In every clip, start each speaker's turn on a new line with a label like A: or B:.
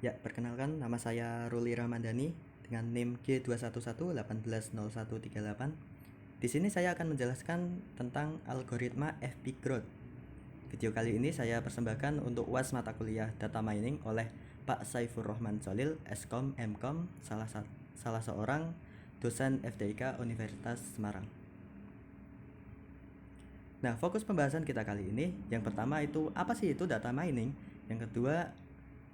A: Ya, perkenalkan nama saya Ruli Ramadhani dengan NIM G211180138. Di sini saya akan menjelaskan tentang algoritma FP Growth. Video kali ini saya persembahkan untuk UAS mata kuliah Data Mining oleh Pak Saifur Rahman Solil, Eskom Mkom, salah seorang dosen FTIK Universitas Semarang. Nah, fokus pembahasan kita kali ini, yang pertama itu apa sih itu data mining? Yang kedua,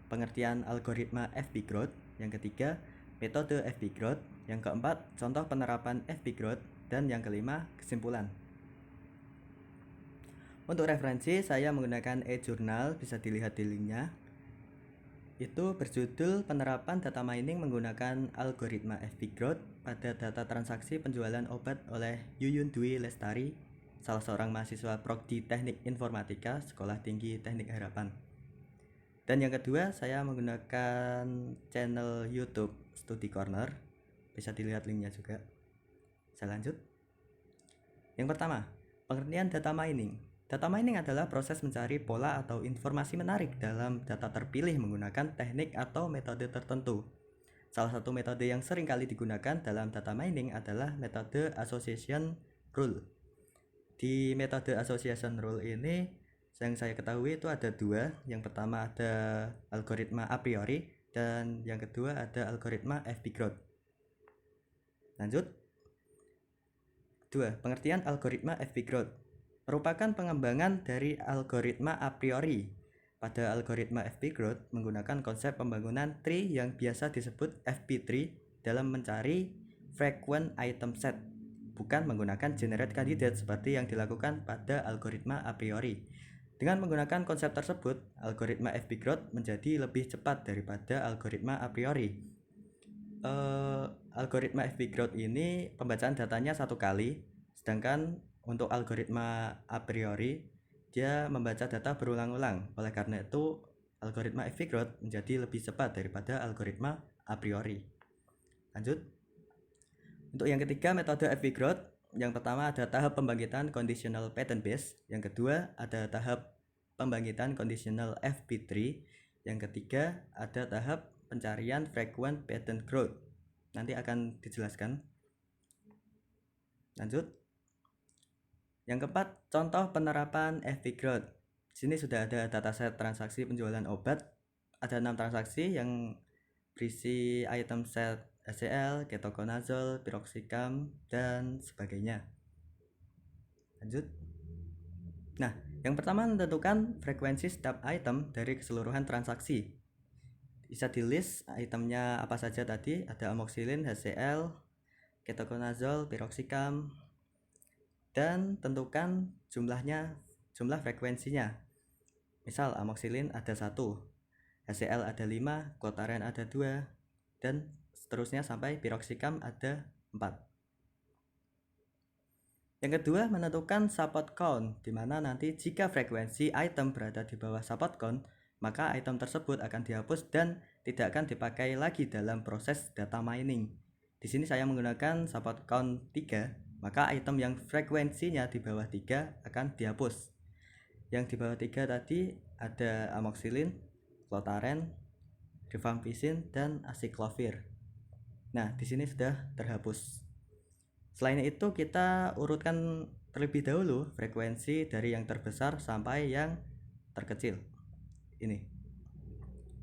A: pengertian algoritma FP Growth. Yang ketiga, metode FP Growth. Yang keempat, contoh penerapan FP Growth. Dan yang kelima, kesimpulan. Untuk referensi, saya menggunakan e-journal, bisa dilihat di linknya. Itu berjudul penerapan data mining menggunakan algoritma FP Growth pada data transaksi penjualan obat oleh Yuyun Dwi Lestari, salah seorang mahasiswa Prodi Teknik Informatika, Sekolah Tinggi Teknik Harapan. Dan yang kedua, saya menggunakan channel YouTube Study Corner, bisa dilihat linknya juga. Saya lanjut. Yang pertama, pengertian data mining. Data mining adalah proses mencari pola atau informasi menarik dalam data terpilih menggunakan teknik atau metode tertentu. Salah satu metode yang sering kali digunakan dalam data mining adalah metode association rule. Di metode association rule ini, yang saya ketahui itu ada dua. Yang pertama ada algoritma a priori, dan yang kedua ada algoritma FP Growth. Lanjut. 2. Pengertian algoritma FP Growth merupakan pengembangan dari algoritma a priori. Pada algoritma FP Growth menggunakan konsep pembangunan tree yang biasa disebut FP tree dalam mencari frequent item set, bukan menggunakan generate candidate seperti yang dilakukan pada algoritma a priori. Dengan menggunakan konsep tersebut, algoritma FP Growth menjadi lebih cepat daripada algoritma a priori. Algoritma FP Growth ini pembacaan datanya satu kali, sedangkan untuk algoritma a priori dia membaca data berulang-ulang. Oleh karena itu, algoritma FP Growth menjadi lebih cepat daripada algoritma a priori. Lanjut. Untuk yang ketiga, metode FP Growth, yang pertama ada tahap pembangkitan conditional pattern base, yang kedua ada tahap pembangkitan conditional FP tree, yang ketiga ada tahap pencarian frequent pattern growth. Nanti akan dijelaskan. Lanjut. Yang keempat, contoh penerapan FP Growth. Di sini sudah ada dataset transaksi penjualan obat. Ada 6 transaksi yang berisi item set HCl, ketoconazole, piroxicam, dan sebagainya. Lanjut. Nah, yang pertama menentukan frekuensi setiap item dari keseluruhan transaksi. Bisa di list itemnya apa saja tadi, ada amoxicillin, HCl, ketoconazole, piroxicam, dan tentukan jumlah frekuensinya. Misal amoxicillin ada 1, HCl ada 5, Clotaren ada 2, dan seterusnya sampai piroxicam ada 4. Yang kedua, menentukan support count, di mana nanti jika frekuensi item berada di bawah support count, maka item tersebut akan dihapus dan tidak akan dipakai lagi dalam proses data mining. Di sini saya menggunakan support count 3, maka item yang frekuensinya di bawah 3 akan dihapus. Yang di bawah 3 tadi ada amoxicillin, Clotaren, rifampicin, dan aciclovir. Nah, di sini sudah terhapus. Selain itu, kita urutkan terlebih dahulu frekuensi dari yang terbesar sampai yang terkecil. Ini.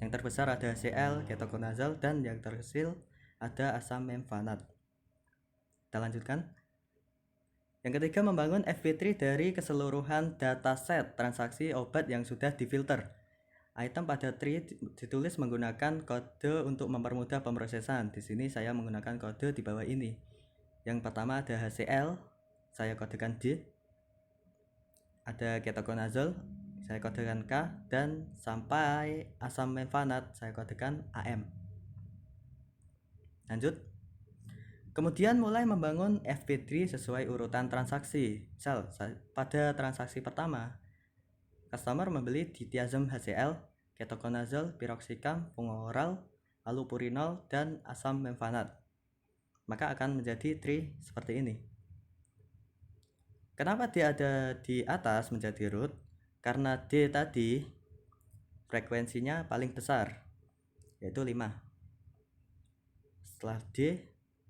A: Yang terbesar ada HCl, ketoconazole, dan yang terkecil ada asam memfanat. Kita lanjutkan. Yang ketiga, membangun FP3 dari keseluruhan dataset transaksi obat yang sudah difilter. Item pada tree ditulis menggunakan kode untuk mempermudah pemrosesan. Di sini saya menggunakan kode di bawah ini. Yang pertama ada HCl, saya kodekan D. Ada ketoconazole, saya kodekan K, dan sampai asam memfanat saya kodekan AM. Lanjut. Kemudian mulai membangun FP3 sesuai urutan transaksi. Misal pada transaksi pertama, customer membeli dithiazem HCl, ketoconazole, piroxicam, fungoral, allopurinol, dan asam memfanat. Maka akan menjadi tree seperti ini. Kenapa dia ada di atas menjadi root? Karena D tadi frekuensinya paling besar. yaitu 5. Setelah D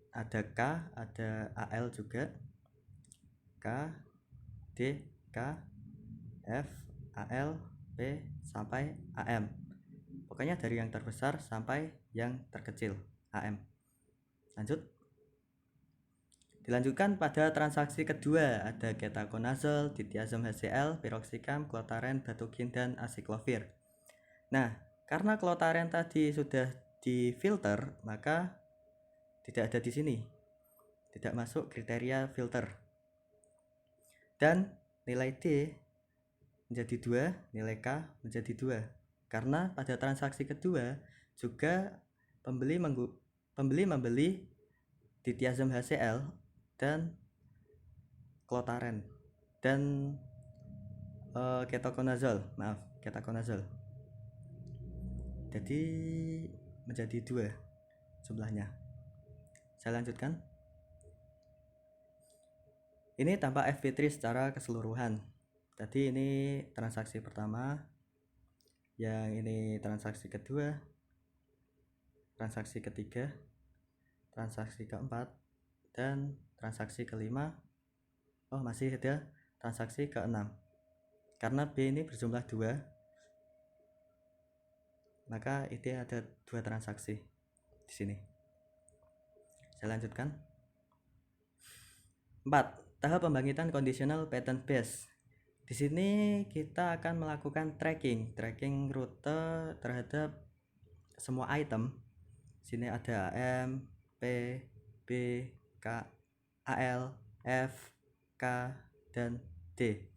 A: ada K, ada AL juga, K, D, K, F, AL, P, sampai AM. Pokoknya dari yang terbesar sampai yang terkecil, AM. Lanjut. Dilanjutkan pada transaksi kedua, ada ketoconazole, dithiazom HCl, piroxicam, klotaren, batukin, dan asiklovir. Nah, karena klotaren tadi sudah difilter, maka tidak ada di sini, tidak masuk kriteria filter. Dan nilai D menjadi 2, nilai K menjadi 2. Karena pada transaksi kedua juga pembeli membeli dithiazom HCl dan klotaren dan ketoconazole. Jadi menjadi 2 jumlahnya. Saya lanjutkan. Ini tanpa FP3 secara keseluruhan. Tadi ini transaksi pertama, yang ini transaksi kedua, transaksi ketiga, transaksi keempat, dan transaksi kelima. Oh, masih ada transaksi keenam. Karena B ini berjumlah 2, maka itu ada 2 transaksi di sini. Saya lanjutkan. 4. Tahap pembangkitan conditional patent base. Di sini kita akan melakukan tracking rute terhadap semua item. Sini ada AM, P, B, K, AL, F, K, dan D.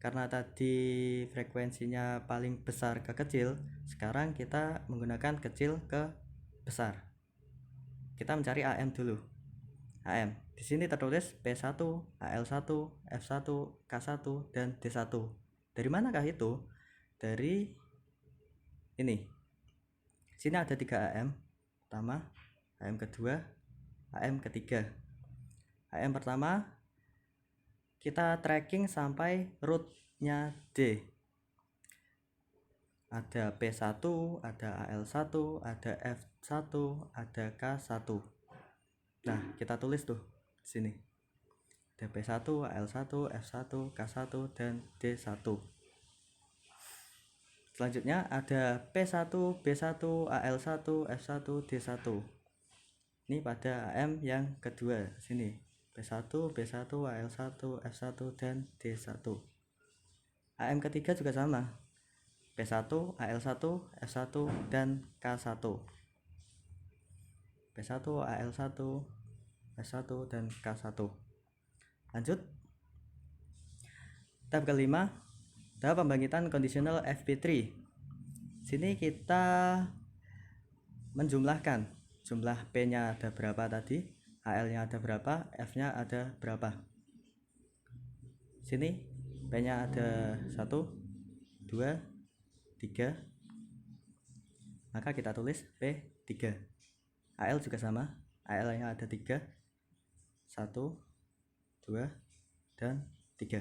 A: Karena tadi frekuensinya paling besar ke kecil, sekarang kita menggunakan kecil ke besar. Kita mencari AM dulu. AM. Di sini tertulis P1, AL1, F1, K1, dan D1. Dari manakah itu? Dari ini. Sini ada 3 AM. Pertama, AM kedua, AM ketiga. AM pertama kita tracking sampai root-nya D. Ada P1, ada AL1, ada F1, ada K1. Nah, kita tulis tuh di sini. Ada P1, AL1, F1, K1, dan D1. Selanjutnya ada P1, B1, AL1, F1, D1. Ini pada AM yang kedua sini. P1, B1, AL1, F1, dan D1. AM ketiga juga sama. P1, AL1, F1, dan K1. P1, AL1, F1, dan K1. Lanjut. Tahap kelima, tahap pembangkitan conditional FP3. Sini kita menjumlahkan jumlah P-nya ada berapa tadi, AL-nya ada berapa, F-nya ada berapa. Sini P-nya ada 1, 2, 3. Maka kita tulis P3. AL juga sama, AL-nya ada 3, 1, 2, dan 3.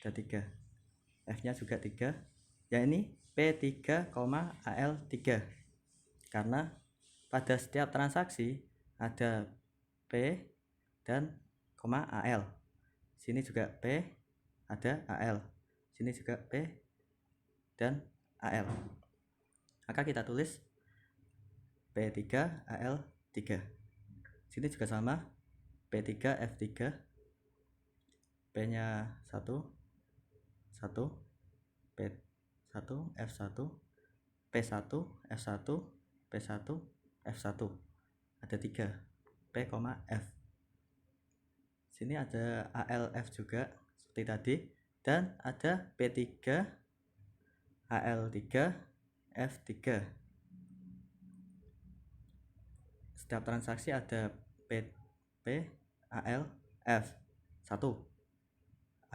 A: Ada 3. F-nya juga 3. Ya ini P3, AL3. Karena pada setiap transaksi ada P dan AL. Sini juga P, ada AL. Sini juga P dan AL. Maka kita tulis P3, AL3. Sini juga sama, P3, F3. P-nya 1, 1, P1, F1, P1, F1, P1, F1. Ada 3, P, F. Sini ada ALF juga seperti tadi, dan ada P3, AL3, F3. Setiap transaksi ada P, AL, F 1,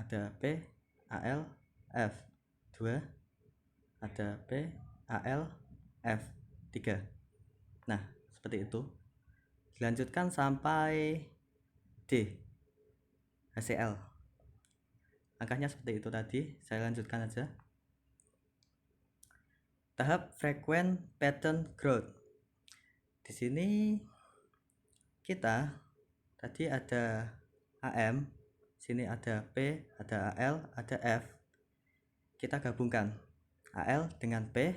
A: ada P, AL, F 2, ada P, AL, F 3. Nah, seperti itu. Dilanjutkan sampai D, HCl. Angkanya seperti itu tadi. Saya lanjutkan aja. tahap frequent pattern growth. Di sini kita tadi ada AM, sini ada P, ada AL, ada F. Kita gabungkan AM dengan P,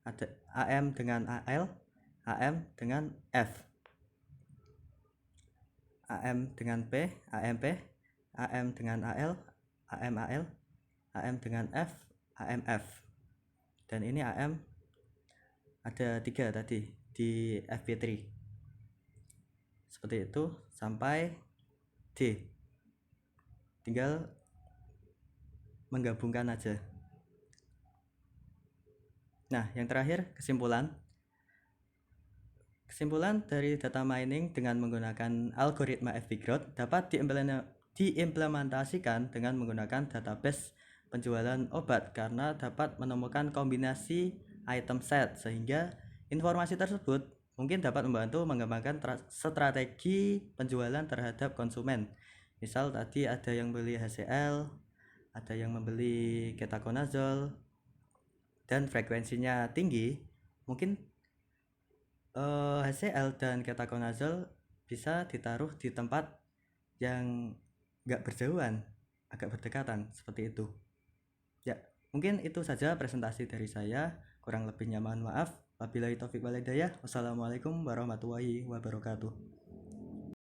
A: ada AM dengan AL, AM dengan F. AM dengan P, AMP, AM dengan AL, AMAL, AM dengan F, AMF. Dan ini AM ada 3 tadi di FP3. Seperti itu sampai D. Tinggal menggabungkan aja. Nah, yang terakhir kesimpulan. Kesimpulan dari data mining dengan menggunakan algoritma FP-Growth dapat diimplementasikan dengan menggunakan database penjualan obat karena dapat menemukan kombinasi item set sehingga informasi tersebut mungkin dapat membantu mengembangkan strategi penjualan terhadap konsumen. Misal tadi ada yang beli HCl, ada yang membeli ketoconazole dan frekuensinya tinggi, mungkin HCl dan ketoconazole bisa ditaruh di tempat yang nggak berjauhan, agak berdekatan seperti itu. Ya, mungkin itu saja presentasi dari saya. Kurang lebihnya mohon maaf. Wabillahi taufiq wal hidayah. Wassalamualaikum warahmatullahi wabarakatuh.